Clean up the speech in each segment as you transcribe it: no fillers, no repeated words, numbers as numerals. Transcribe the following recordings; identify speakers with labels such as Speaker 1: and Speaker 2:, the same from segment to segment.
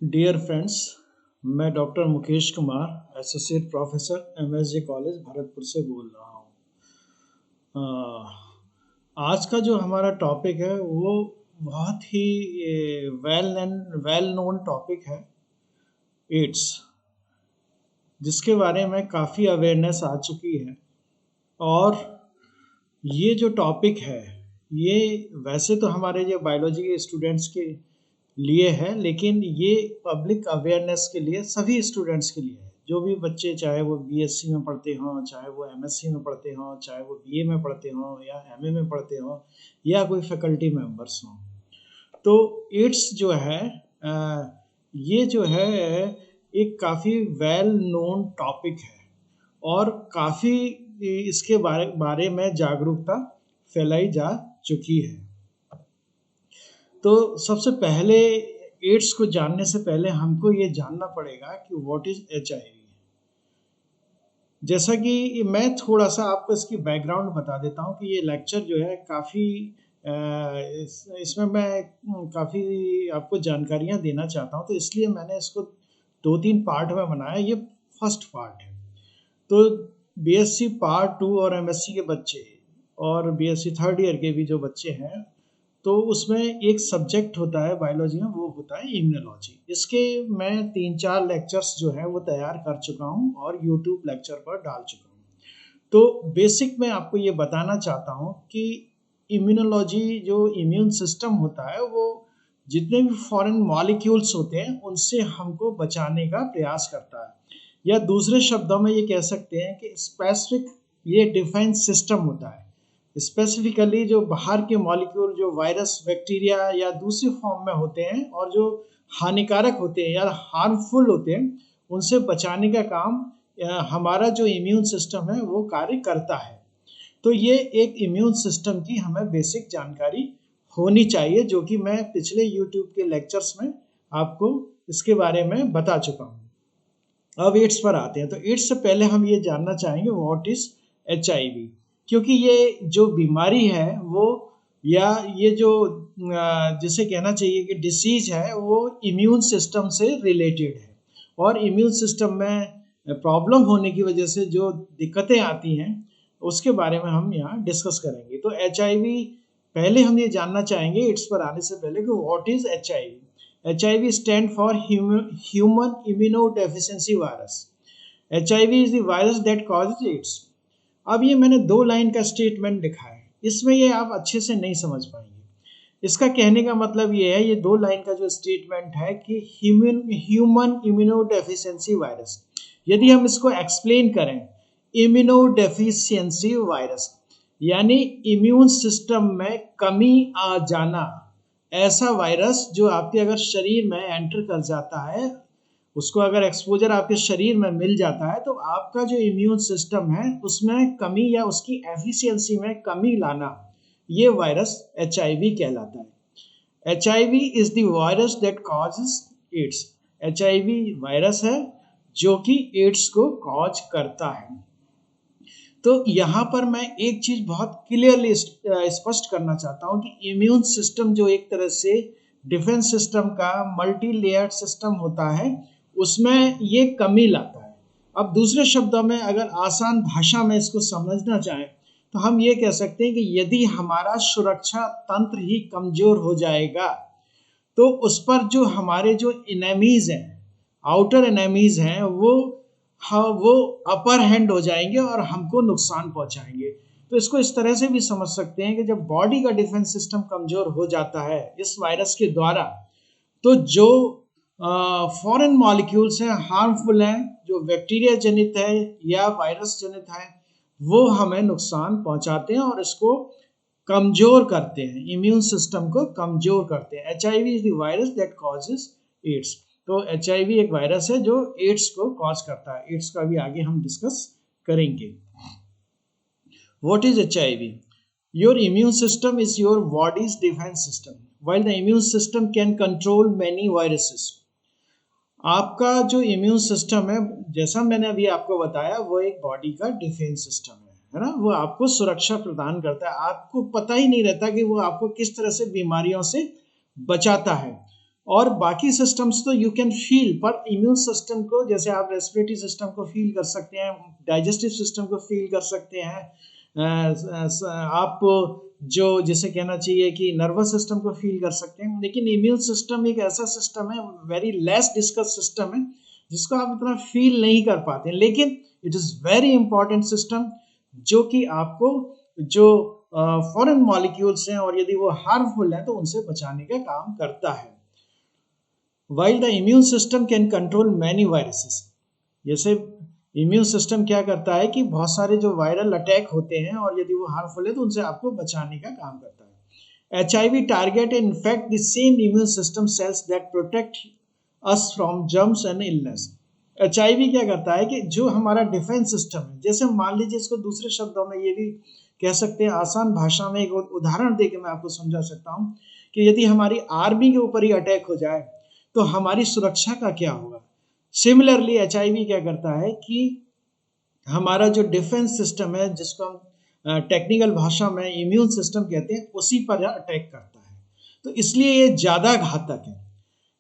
Speaker 1: Dear friends, मैं doctor Mukesh Kumar, associate professor MSJ college Bharatpur से बोल रहा हूँ। आज का जो हमारा टॉपिक है वो बहुत ही वेल नोन टॉपिक है, एड्स, जिसके बारे में काफ़ी अवेयरनेस आ चुकी है। और ये जो टॉपिक है ये वैसे तो हमारे जो बायोलॉजी के स्टूडेंट्स के लिए है, लेकिन ये पब्लिक अवेयरनेस के लिए सभी स्टूडेंट्स के लिए है। जो भी बच्चे, चाहे वो बीएससी में पढ़ते हों, चाहे वो एमएससी में पढ़ते हों, चाहे वो बीए में पढ़ते हों या एमए में पढ़ते हों या कोई फैकल्टी मेंबर्स हों, तो एड्स जो है ये जो है एक काफ़ी वेल नोन टॉपिक है और काफ़ी इसके बारे में जागरूकता फैलाई जा चुकी है। तो सबसे पहले एड्स को जानने से पहले हमको ये जानना पड़ेगा कि व्हाट इज एचआईवी। जैसा कि मैं थोड़ा सा आपको इसकी बैकग्राउंड बता देता हूँ कि ये लेक्चर जो है काफ़ी इसमें मैं काफ़ी आपको जानकारियाँ देना चाहता हूँ, तो इसलिए मैंने इसको 2-3 पार्ट में बनाया। ये फर्स्ट पार्ट है। तो बीएससी पार्ट 2 और एमएससी के बच्चे और बीएससी थर्ड ईयर के भी जो बच्चे हैं, तो उसमें एक सब्जेक्ट होता है बायोलॉजी में, वो होता है इम्यूनोलॉजी। इसके मैं 3-4 लेक्चर्स जो है वो तैयार कर चुका हूँ और यूट्यूब लेक्चर पर डाल चुका हूँ। तो बेसिक में आपको ये बताना चाहता हूँ कि इम्यूनोलॉजी, जो इम्यून सिस्टम होता है, वो जितने भी फॉरेन मॉलिक्यूल्स होते हैं उनसे हमको बचाने का प्रयास करता है, या दूसरे शब्दों में ये कह सकते हैं कि स्पेसिफिक ये डिफेंस सिस्टम होता है। स्पेसिफिकली जो बाहर के मॉलिक्यूल, जो वायरस, बैक्टीरिया या दूसरी फॉर्म में होते हैं और जो हानिकारक होते हैं या हार्मफुल होते हैं, उनसे बचाने का काम हमारा जो इम्यून सिस्टम है वो कार्य करता है। तो ये एक इम्यून सिस्टम की हमें बेसिक जानकारी होनी चाहिए, जो कि मैं पिछले यूट्यूब के लेक्चर्स में आपको इसके बारे में बता चुका हूँ। अब एड्स पर आते हैं। तो एड्स से पहले हम ये जानना चाहेंगे व्हाट इज एचआईवी, क्योंकि ये जो बीमारी है वो, या ये जो जिसे कहना चाहिए कि डिसीज है, वो इम्यून सिस्टम से रिलेटेड है। और इम्यून सिस्टम में प्रॉब्लम होने की वजह से जो दिक्कतें आती हैं उसके बारे में हम यहाँ डिस्कस करेंगे। तो एचआईवी, पहले हम ये जानना चाहेंगे एड्स पर आने से पहले कि what is HIV. HIV stand for human immunodeficiency virus. HIV is the virus that causes AIDS. अब ये मैंने 2 लाइन का स्टेटमेंट लिखा है, इसमें ये आप अच्छे से नहीं समझ पाएंगे। इसका कहने का मतलब ये है, ये 2 लाइन का जो स्टेटमेंट है कि ह्यूमन इम्यूनोडेफिशिएंसी वायरस, यदि हम इसको एक्सप्लेन करें, इम्यूनोडेफिशिएंसी वायरस यानी इम्यून सिस्टम में कमी आ जाना, ऐसा वायरस जो आपके अगर शरीर में एंटर कर जाता है, उसको अगर एक्सपोजर आपके शरीर में मिल जाता है, तो आपका जो इम्यून सिस्टम है उसमें कमी या उसकी एफिशिएंसी में कमी लाना, ये वायरस एचआईवी कहलाता है। HIV is the virus that causes AIDS. HIV virus है जो कि एड्स को कॉज करता है। तो यहाँ पर मैं एक चीज बहुत क्लियरली स्पष्ट करना चाहता हूँ कि इम्यून सिस्टम जो एक तरह से डिफेंस सिस्टम का मल्टी लेयर्ड सिस्टम होता है, उसमें ये कमी लाता है। अब दूसरे शब्दों में अगर आसान भाषा में इसको समझना चाहें तो हम ये कह सकते हैं कि यदि हमारा सुरक्षा तंत्र ही कमजोर हो जाएगा, तो उस पर जो हमारे जो एनिमीज हैं, आउटर एनिमीज हैं, वो अपर हैंड हो जाएंगे और हमको नुकसान पहुंचाएंगे। तो इसको इस तरह से भी समझ सकते हैं कि जब बॉडी का डिफेंस सिस्टम कमजोर हो जाता है इस वायरस के द्वारा, तो जो फॉरेन मॉलिक्यूल्स हैं, हार्मफुल हैं, जो बैक्टीरिया जनित है या वायरस जनित है, वो हमें नुकसान पहुंचाते हैं और इसको कमजोर करते हैं, इम्यून सिस्टम को कमजोर करते हैं। HIV is the virus that causes AIDS. तो एचआईवी एक वायरस है जो एड्स को कॉज करता है। एड्स का भी आगे हम डिस्कस करेंगे। What is HIV? Your immune system is your bodies defence system, while the immune system can control many viruses. आपका जो इम्यून सिस्टम है, जैसा मैंने अभी आपको बताया, वो एक बॉडी का डिफेंस सिस्टम है ना। वो आपको सुरक्षा प्रदान करता है। आपको पता ही नहीं रहता कि वो आपको किस तरह से बीमारियों से बचाता है। और बाकी सिस्टम्स तो यू कैन फील, पर इम्यून सिस्टम को, जैसे आप रेस्पिरेटरी सिस्टम को फील कर सकते हैं, डाइजेस्टिव सिस्टम को फील कर सकते हैं, आप जो जिसे कहना चाहिए कि नर्वस सिस्टम को फील कर सकते हैं, लेकिन इम्यून सिस्टम एक ऐसा सिस्टम है, वेरी लेस डिस्कस सिस्टम है, जिसको आप इतना फील नहीं कर पाते हैं, लेकिन it is very important system, जो कि आपको जो फॉरेन मॉलिक्यूल्स हैं और यदि वो हार्मफुल हैं तो उनसे बचाने का काम करता है। While the immune system can control many viruses, जैसे इम्यून सिस्टम क्या करता है कि बहुत सारे जो वायरल अटैक होते हैं और यदि वो हार्मफुल है तो उनसे आपको बचाने का काम करता है। HIV target and infect the same immune system sales that protect us from germs and illness. HIV क्या करता है कि जो हमारा डिफेंस सिस्टम है, जैसे मान लीजिए, इसको दूसरे शब्दों में ये भी कह सकते हैं, आसान भाषा में एक उदाहरण देके मैं आपको समझा सकता हूँ कि यदि हमारी आर्मी के ऊपर ही अटैक हो जाए तो हमारी सुरक्षा का क्या होगा। सिमिलरली HIV क्या करता है कि हमारा जो डिफेंस सिस्टम है, जिसको हम टेक्निकल भाषा में इम्यून सिस्टम कहते हैं, उसी पर अटैक करता है। तो इसलिए ये ज़्यादा घातक है।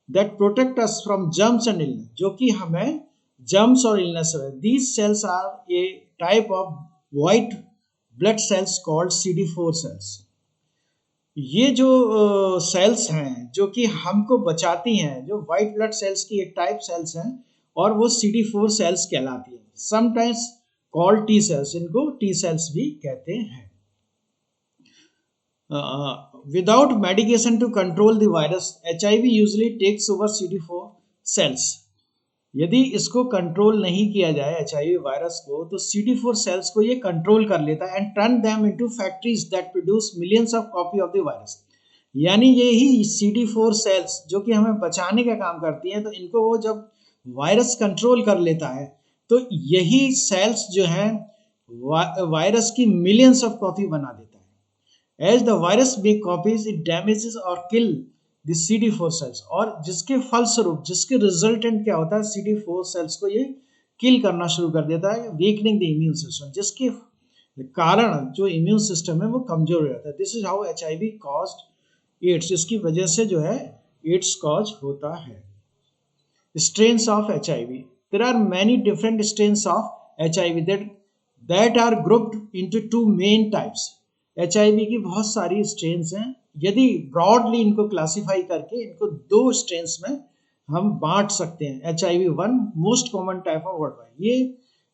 Speaker 1: That protect us from germs and illness, जो कि हमें जर्म्स और इलनेस है। These cells are a type of white blood cells called CD4 cells. ये जो सेल्स हैं जो कि हमको बचाती हैं, जो वाइट ब्लड सेल्स की एक टाइप सेल्स हैं, और वो CD4 सेल्स कहलाती है। समटाइम्स कॉल्ड टी सेल्स, इनको टी सेल्स भी कहते हैं। Without medication to control the virus, HIV usually takes over CD4 cells. यदि इसको कंट्रोल नहीं किया जाए HIV वायरस को, तो CD4 सेल्स को ये कंट्रोल कर लेता है and turn them into factories that produce millions of copy of the virus. यानी ये ही CD4 सेल्स जो कि हमें बचाने का काम करती हैं, तो इनको वो जब वायरस कंट्रोल कर लेता है, तो यही सेल्स जो हैं वायरस की मिलियंस ऑफ कॉपी बना देता है। As the virus make copies, it damages और किल द CD4 सेल्स, और जिसके फलस्वरूप, जिसके रिजल्टेंट क्या होता है, CD4 सेल्स को ये किल करना शुरू कर देता है, वीकनिंग द इम्यून सिस्टम, जिसके कारण जो इम्यून सिस्टम है वो कमजोर हो जाता है। This is how HIV caused AIDS, इसकी वजह से जो है एड्स कॉज होता है। Strains of HIV, there are many different strains of HIV that are grouped into two main types। HIV की बहुत सारी स्ट्रेन्स हैं। यदि ब्रॉडली इनको क्लासिफाई करके इनको दो स्ट्रेन्स में हम बांट सकते हैं। HIV-1 most common type of world wide, ये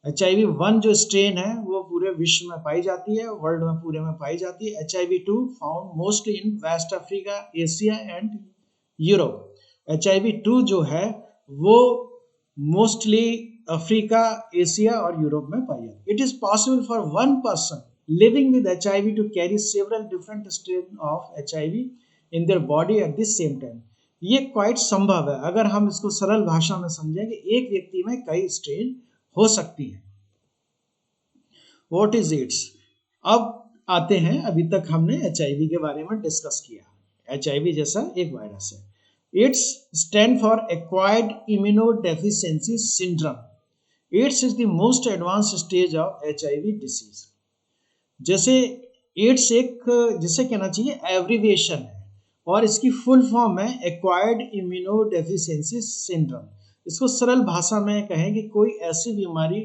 Speaker 1: HIV-1 जो स्ट्रेन है वो पूरे विश्व में पाई जाती है, वर्ल्ड में पूरे में पाई जाती है। HIV-2 found mostly in West Africa, Asia and Europe. HIV-2 जो है वो मोस्टली अफ्रीका, एशिया और यूरोप में पाई जाती है। It is possible for one person living with HIV to carry several different strains of HIV in their body at the same time। ये quite संभव है, अगर हम इसको सरल भाषा में समझें कि एक व्यक्ति में कई स्ट्रेन हो सकती है। What is AIDS? अब आते हैं, अभी तक हमने HIV के बारे में डिस्कस किया। HIV जैसा एक वायरस है। AIDS stand for Acquired Immunodeficiency Syndrome। AIDS is the most advanced stage of HIV disease। जैसे एड्स एक, जिसे कहना चाहिए एब्रीविएशन है, और इसकी फुल फॉर्म है एक्वायर्ड इम्यूनोडेफिशिएंसी सिंड्रोम। इसको सरल भाषा में कहें कि कोई ऐसी बीमारी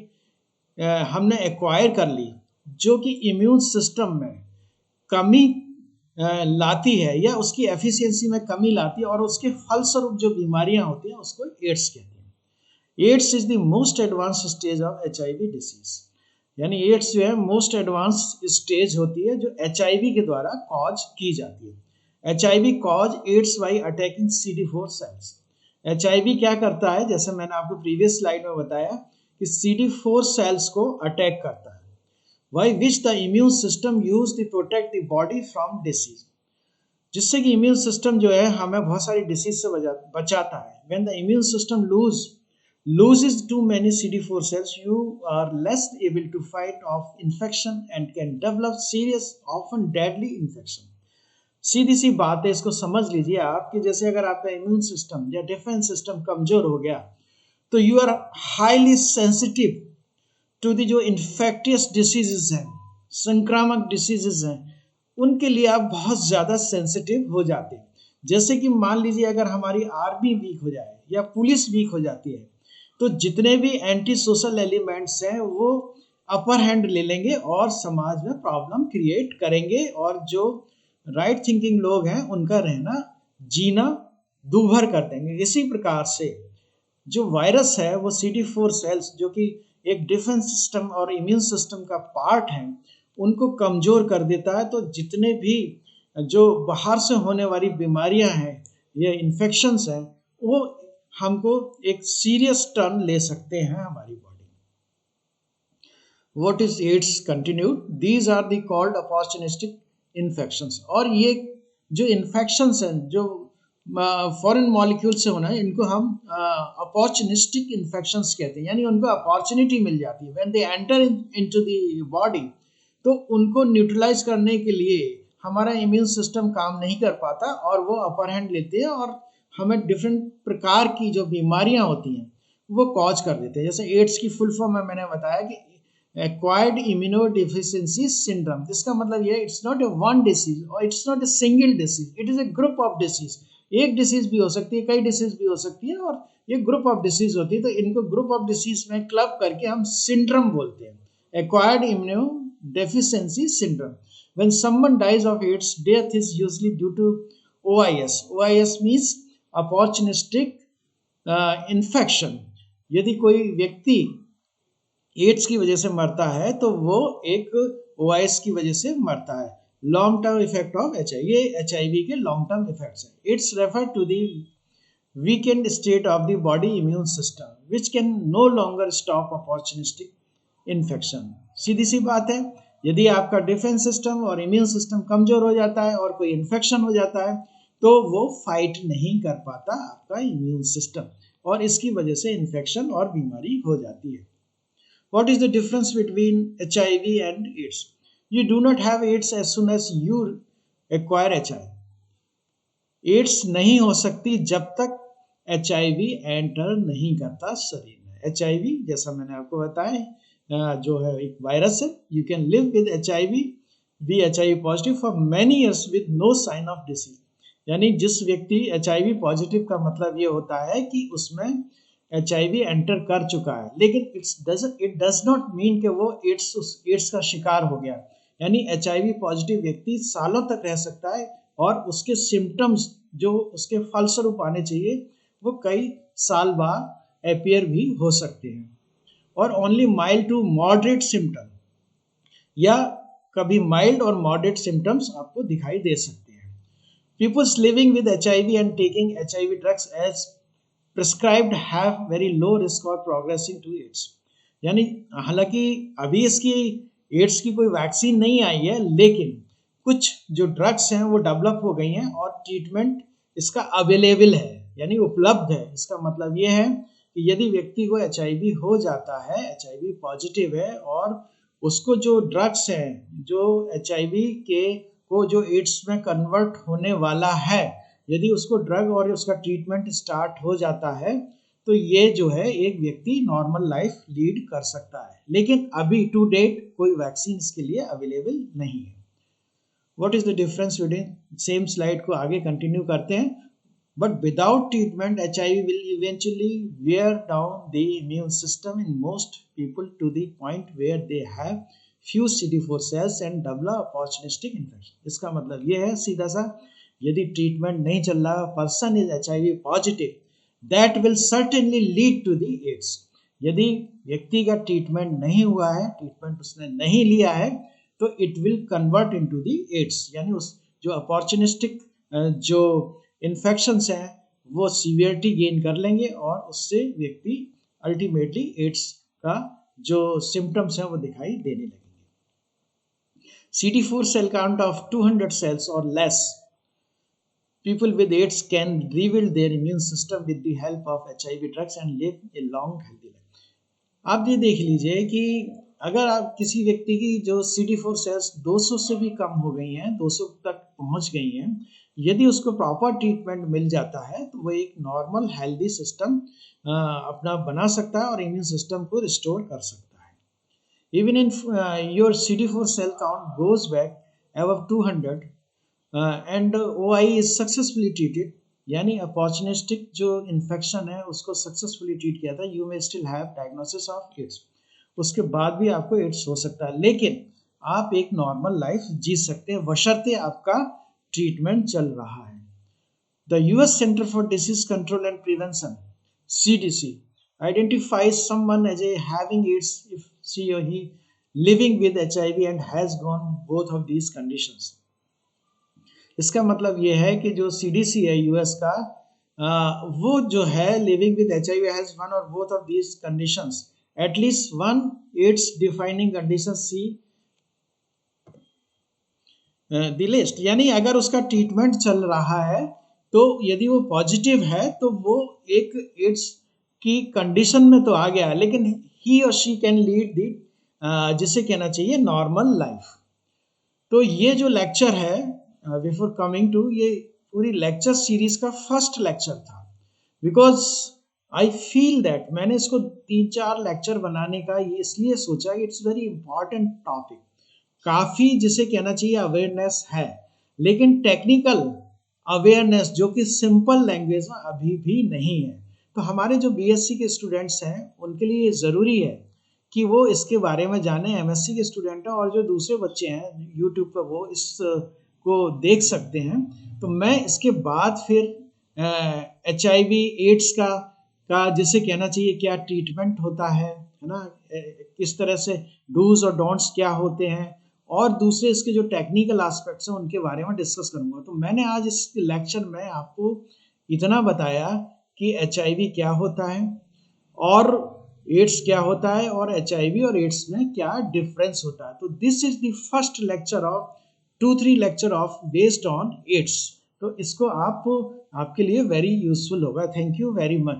Speaker 1: हमने एक्वायर कर ली जो कि इम्यून सिस्टम में कमी लाती है या उसकी एफिशिएंसी में कमी लाती है, और उसके फलस्वरूप जो बीमारियां होती हैं उसको एड्स कहते हैं। AIDS is the most advance stage of HIV disease. यानी एड्स जो है मोस्ट एडवांस स्टेज होती है जो HIV के द्वारा कॉज की जाती है। HIV cause AIDS by attacking CD4 cells. HIV क्या करता है, जैसे मैंने आपको प्रीवियस स्लाइड में बताया कि CD4 सेल्स को अटैक करता है, by which the immune system use to protect the body from disease, जिससे कि इम्यून सिस्टम जो है हमें बहुत सारी डिसीज से बचाता है। When the immune system loses too many CD4 cells, you are less able to fight off infection and can develop serious, often deadly infection। सीधी सी बात है, इसको समझ लीजिए आप कि जैसे अगर आपका इम्यून सिस्टम या डिफेंस सिस्टम कमजोर हो गया तो you are highly sensitive to the जो इन्फेक्टियस डिसीजेज हैं, संक्रामक डिसीजेज हैं, उनके लिए आप बहुत ज़्यादा सेंसिटिव हो जाते हैं, जैसे कि मान लीजिए अगर हमारी आर्मी वीक हो जाए या पुलिस वीक हो जाती है, तो जितने भी एंटी सोशल एलिमेंट्स हैं वो अपर हैंड ले लेंगे और समाज में प्रॉब्लम क्रिएट करेंगे, और जो राइट थिंकिंग लोग हैं उनका रहना जीना दूभर कर देंगे। इसी प्रकार से जो वायरस है वो CD4 सेल्स, जो कि एक डिफेंस सिस्टम और इम्यून सिस्टम का पार्ट है, उनको कमजोर कर देता है। तो जितने भी जो बाहर से होने वाली बीमारियां हैं या इन्फेक्शंस हैं, वो हमको एक सीरियस टर्न ले सकते हैं हमारी body. What is AIDS continued? These are the called opportunistic infections। और ये जो इन्फेक्शंस हैं जो फॉरेन मॉलिक्यूल से होना है, इनको हम अपॉर्चुनिस्टिक इन्फेक्शंस कहते हैं, यानी उनको अपॉर्चुनिटी मिल जाती है when they enter into the body. तो उनको न्यूट्रलाइज करने के लिए हमारा इम्यून सिस्टम काम नहीं कर पाता और वो अपर हैंड लेते हैं और हमें डिफरेंट प्रकार की जो बीमारियां होती हैं वो कॉज कर देते हैं। जैसे एड्स की फुल फॉर्म में मैंने बताया कि एक्वायर्ड इम्यूनोडेफिशिएंसी सिंड्रोम। इसका मतलब ये it's not a one disease और it's not a single disease, it is a group of disease. एक डिसीज भी हो सकती है, कई डिसीज भी हो सकती है, और ये ग्रुप ऑफ डिसीज होती है। तो इनको ग्रुप ऑफ डिसीज में क्लब करके हम सिंड्रोम बोलते हैं, acquired immunodeficiency syndrome. When someone dies of AIDS, death is usually due to OIS. OIS means opportunistic infection। यदि कोई व्यक्ति एड्स की वजह से मरता है तो वो एक OIS की वजह से मरता है। Long term effect of HIV, ये HIV के लॉन्ग टर्म इफेक्ट्स हैं। It's refer to the weakened state of the body immune system which can no longer stop opportunistic infection। सीधी सी बात है, यदि आपका डिफेंस सिस्टम और इम्यून सिस्टम कमजोर हो जाता है और कोई इन्फेक्शन हो जाता है तो वो फाइट नहीं कर पाता आपका इम्यून सिस्टम, और इसकी वजह से इन्फेक्शन और बीमारी हो जाती है। What is the difference between HIV and AIDS? You do not have AIDS as soon as you acquire HIV। AIDS नहीं हो सकती जब तक HIV एंटर नहीं करता शरीर में। HIV जैसा मैंने आपको बताया जो है एक वायरस है। You can live with HIV, be HIV positive for many years with no sign of disease. यानी जिस व्यक्ति HIV पॉजिटिव का मतलब ये होता है कि उसमें HIV एंटर कर चुका है, लेकिन इट डज नॉट मीन कि वो एड्स का शिकार हो गया। यानी HIV पॉजिटिव व्यक्ति सालों तक रह सकता है और उसके सिम्टम्स जो उसके फलस्वरूप आने चाहिए वो कई साल बाद अपीयर भी हो सकते हैं, और only mild to moderate symptom, या कभी माइल्ड और मॉडरेट सिम्टम्स आपको दिखाई दे सकते हैं। Peoples living with HIV and taking HIV drugs as prescribed have very low risk of progressing to AIDS. यानी हालांकि अभी इसकी एड्स की कोई वैक्सीन नहीं आई है, लेकिन कुछ जो ड्रग्स हैं वो डेवलप हो गई हैं और ट्रीटमेंट इसका अवेलेबल है, यानी उपलब्ध है। इसका मतलब ये है कि यदि व्यक्ति को HIV हो जाता है, HIV पॉजिटिव है, और उसको जो ड्रग्स हैं जो HIV के को जो एड्स में कन्वर्ट होने वाला है, यदि उसको ड्रग और उसका ट्रीटमेंट स्टार्ट हो जाता है तो ये जो है एक व्यक्ति नॉर्मल लाइफ लीड कर सकता है। लेकिन अभी टू डेट कोई वैक्सीन इसके लिए अवेलेबल नहीं है। What is the difference between, same slide को आगे कंटिन्यू करते हैं। But without treatment, HIV will eventually wear down the immune system in most people to the point where they have few CD4 cells and develop opportunistic infection। इसका मतलब ये है सीधा सा, यदि ट्रीटमेंट नहीं चल रहा, person is HIV positive, that will certainly lead to the AIDS। यदि व्यक्ति का ट्रीटमेंट नहीं हुआ है, ट्रीटमेंट उसने नहीं लिया है, तो it will convert into the AIDS. यानी उस जो अपॉर्चुनिस्टिक जो इन्फेक्शंस हैं वो सीवियरिटी गेन कर लेंगे और उससे व्यक्ति अल्टीमेटली एड्स का जो सिम्टम्स हैं वो दिखाई देने लगेंगे। CD4 cell count of 200 cells or less, people with AIDS can rebuild their immune system with the help of HIV drugs and live a long healthy life। आप ये देख लीजिए कि अगर आप किसी व्यक्ति की जो CD4 सेल्स 200 से भी कम हो गई हैं, 200 तक पहुंच गई हैं, यदि उसको प्रॉपर ट्रीटमेंट मिल जाता है तो वो एक नॉर्मल हेल्दी सिस्टम अपना बना सकता है और इम्यून सिस्टम को रिस्टोर कर सकता है। Even in your CD4 cell count goes back above 200, and OI is successfully treated, यानी अपॉर्चुनिस्टिक जो इन्फेक्शन है उसको सक्सेसफुली ट्रीट किया था, you may still have diagnosis of AIDS, उसके बाद भी आपको एड्स हो सकता है, लेकिन आप एक नॉर्मल लाइफ जी सकते हैं बशर्ते आपका ट्रीटमेंट चल रहा है। The US Center for Disease Control and Prevention, CDC, identifies someone as a having AIDS if she or he living with HIV and has gone both of these conditions. इसका मतलब ये है कि जो CDC है US का, वो जो है living with HIV has one और both of these conditions, at least one AIDS defining condition see the list, यानी अगर उसका ट्रीटमेंट चल रहा है तो यदि वो पॉजिटिव है तो वो एक एड्स की कंडीशन में तो आ गया, लेकिन ही और शी कैन लीड दी जिसे कहना चाहिए नॉर्मल लाइफ। तो ये जो लेक्चर है बिफोर कमिंग टू, ये पूरी लेक्चर सीरीज का फर्स्ट लेक्चर था, बिकॉज आई फील दैट मैंने इसको 3-4 लेक्चर बनाने का ये इसलिए सोचा, इट्स वेरी इंपॉर्टेंट टॉपिक, काफी जिसे कहना चाहिए अवेयरनेस है, लेकिन टेक्निकल अवेयरनेस जो कि सिंपल लैंग्वेज में अभी भी नहीं है। तो हमारे जो BSc के स्टूडेंट्स हैं उनके लिए ये ज़रूरी है कि वो इसके बारे में जाने, MSc के स्टूडेंट हैं और जो दूसरे बच्चे हैं यूट्यूब पर वो इस को देख सकते हैं। तो मैं इसके बाद फिर HIV एड्स का जिसे कहना चाहिए क्या ट्रीटमेंट होता है ना, किस तरह से डूज और डोंट्स क्या होते हैं, और दूसरे इसके जो टेक्निकल एस्पेक्ट्स हैं उनके बारे में डिस्कस करूंगा। तो मैंने आज इस लेक्चर में आपको इतना बताया कि HIV क्या होता है और एड्स क्या होता है और HIV और एड्स में क्या डिफरेंस होता है। तो this is the first lecture of 2-3 lecture of based on AIDS. तो इसको आपके लिए वेरी यूजफुल होगा। Thank you very much.